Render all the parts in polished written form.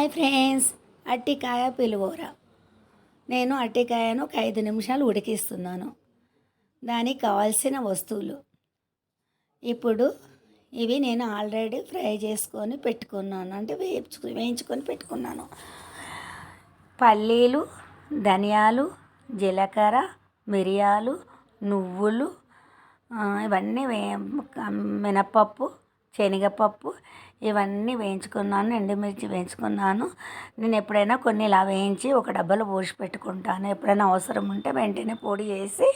Hi friends, అరటికాయ పులిహోర. నేను అరటికాయను ఒక 5 నిమిషాలు ఉడికిస్తున్నాను. దానికి కావాల్సిన వస్తువులు ఇప్పుడు ఇవి నేను ఆల్రెడీ ఫ్రై చేసుకొని పెట్టుకున్నాను, అంటే వేయించుకొని పెట్టుకున్నాను. పల్లీలు, ధనియాలు, జీలకర్ర, మిరియాలు, నువ్వులు, ఇవన్నీ మినపప్పు, శనగపప్పు ఇవన్నీ వేయించుకున్నాను. ఎండుమిర్చి వేయించుకున్నాను. నేను ఎప్పుడైనా కొన్ని ఇలా వేయించి ఒక డబ్బాలో పోసి పెట్టుకుంటాను. ఎప్పుడైనా అవసరం ఉంటే వెంటనే పొడి చేసి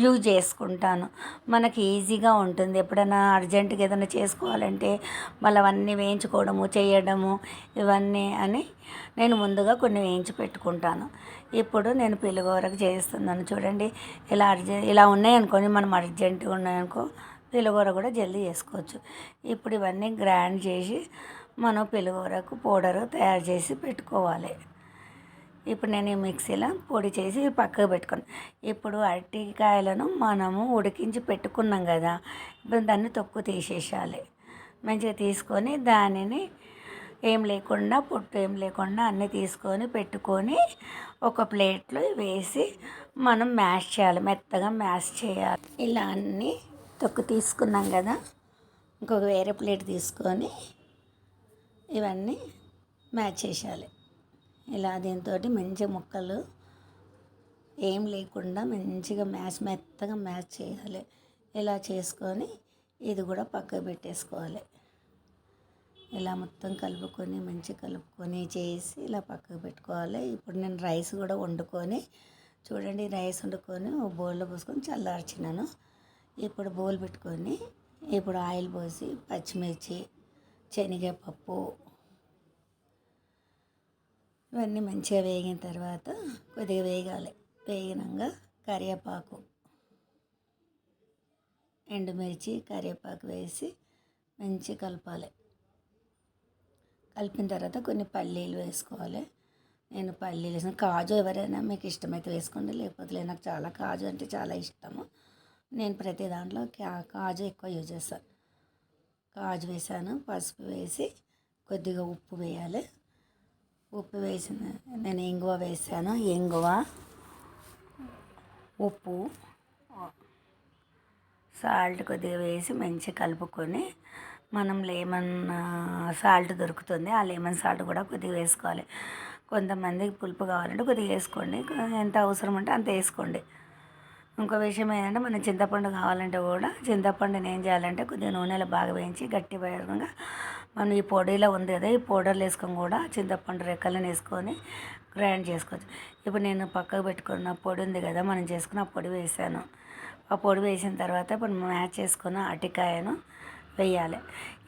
యూజ్ చేసుకుంటాను. మనకి ఈజీగా ఉంటుంది. ఎప్పుడైనా అర్జెంటుగా ఏదైనా చేసుకోవాలంటే మళ్ళీ అవన్నీ వేయించుకోవడము చేయడము ఇవన్నీ అని నేను ముందుగా కొన్ని వేయించి పెట్టుకుంటాను. ఇప్పుడు నేను పులిహోరకు చేస్తున్నాను. చూడండి, ఇలా ఉన్నాయనుకోని మనం అర్జెంటుగా ఉన్నాయనుకో పులిహోర కూడా జల్దీ చేసుకోవచ్చు. ఇప్పుడు ఇవన్నీ గ్రైండ్ చేసి మనం పులిహోరకు పౌడరు తయారు చేసి పెట్టుకోవాలి. ఇప్పుడు నేను మిక్సీలో పొడి చేసి పక్కకు పెట్టుకున్నాను. ఇప్పుడు అరటికాయలను మనము ఉడికించి పెట్టుకున్నాం కదా, ఇప్పుడు దాన్ని తొక్కు తీసేయాలి. మంచిగా తీసుకొని దానిని ఏం లేకుండా పొట్టు ఏం లేకుండా అన్నీ తీసుకొని పెట్టుకొని ఒక ప్లేట్లో వేసి మనం మ్యాష్ చేయాలి, మెత్తగా మ్యాష్ చేయాలి. ఇలా అన్నీ తొక్కు తీసుకున్నాం కదా, ఇంకొక వేరే ప్లేట్ తీసుకొని ఇవన్నీ మ్యాష్ చేసేయాలి. ఇలా దీంతో మంచిగా ముక్కలు ఏం లేకుండా మంచిగా మెత్తగా మ్యాష్ చేయాలి. ఇలా చేసుకొని ఇది కూడా పక్కకు పెట్టేసుకోవాలి. ఇలా మొత్తం కలుపుకొని చేసి ఇలా పక్కకు పెట్టుకోవాలి. ఇప్పుడు నేను రైస్ కూడా వండుకొని, చూడండి, రైస్ వండుకొని ఓ బౌల్లో పోసుకొని చల్లార్చినాను. ఇప్పుడు బౌల్ పెట్టుకొని ఇప్పుడు ఆయిల్ పోసి పచ్చిమిర్చి, శనగపప్పు ఇవన్నీ మంచిగా వేగిన తర్వాత కొద్దిగా వేగినాక కరివేపాకు, ఎండుమిర్చి, కరివేపాకు వేసి మంచిగా కలపాలి. కలిపిన తర్వాత కొన్ని పల్లీలు వేసుకోవాలి. నేను పల్లీలు వేసిన కాజు ఎవరైనా మీకు ఇష్టమైతే వేసుకోండి, లేకపోతే నాకు చాలా కాజు అంటే చాలా ఇష్టము. నేను ప్రతి దాంట్లో కాజు ఎక్కువ యూజ్ చేస్తాను. కాజు వేసాను, పసుపు వేసి కొద్దిగా ఉప్పు వేయాలి. ఉప్పు వేసిన నేను ఇంగువ వేసాను. ఇంగువ, ఉప్పు, సాల్ట్ కొద్దిగా వేసి మంచిగా కలుపుకొని మనం లెమన్ సాల్ట్ దొరుకుతుంది, ఆ లెమన్ సాల్ట్ కూడా కొద్దిగా వేసుకోవాలి. కొంతమందికి పులుపు కావాలంటే కొద్దిగా వేసుకోండి, ఎంత అవసరం ఉంటే అంత వేసుకోండి. ఇంకో విషయం ఏంటంటే మనం చింతపండు కావాలంటే కూడా చింతపండుని ఏం చేయాలంటే కొద్దిగా నూనెలో బాగా వేయించి గట్టి వేయకుండా మనం ఈ పొడిలో ఉంది కదా, ఈ పౌడర్లు వేసుకొని కూడా చింతపండు రెక్కలను వేసుకొని గ్రైండ్ చేసుకోవచ్చు. ఇప్పుడు నేను పక్కకు పెట్టుకున్న పొడి ఉంది కదా, మనం చేసుకున్న పొడి వేసాను. ఆ పొడి వేసిన తర్వాత ఇప్పుడు మ్యాష్ చేసుకున్న అరటికాయను వేయాలి.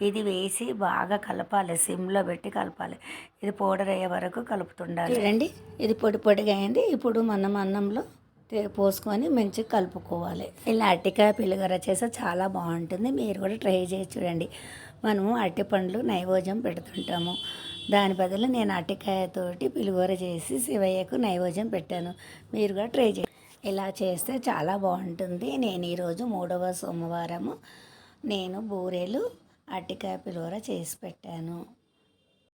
ఇది వేసి బాగా కలపాలి, సిమ్లో పెట్టి కలపాలి. ఇది పౌడర్ అయ్యే వరకు కలుపుతుండాలి. చూడండి, ఇది పొడిగా అయింది. ఇప్పుడు మనం అన్నంలో పోసుకొని మంచిగా కలుపుకోవాలి. ఇలా అరటికాయ పులిహోర చేస్తే చాలా బాగుంటుంది. మీరు కూడా ట్రై చేసి చూడండి. మనము అరటిపండ్లు నైవేద్యం పెడుతుంటాము, దాని బదులు నేను అరటికాయతోటి పులిహోర చేసి శివయ్యకు నైవేద్యం పెట్టాను. మీరు కూడా ట్రై చేయండి. ఇలా చేస్తే చాలా బాగుంటుంది. నేను ఈరోజు 3వ సోమవారము నేను బూరెలు అరటికాయ పులిహోర చేసి పెట్టాను.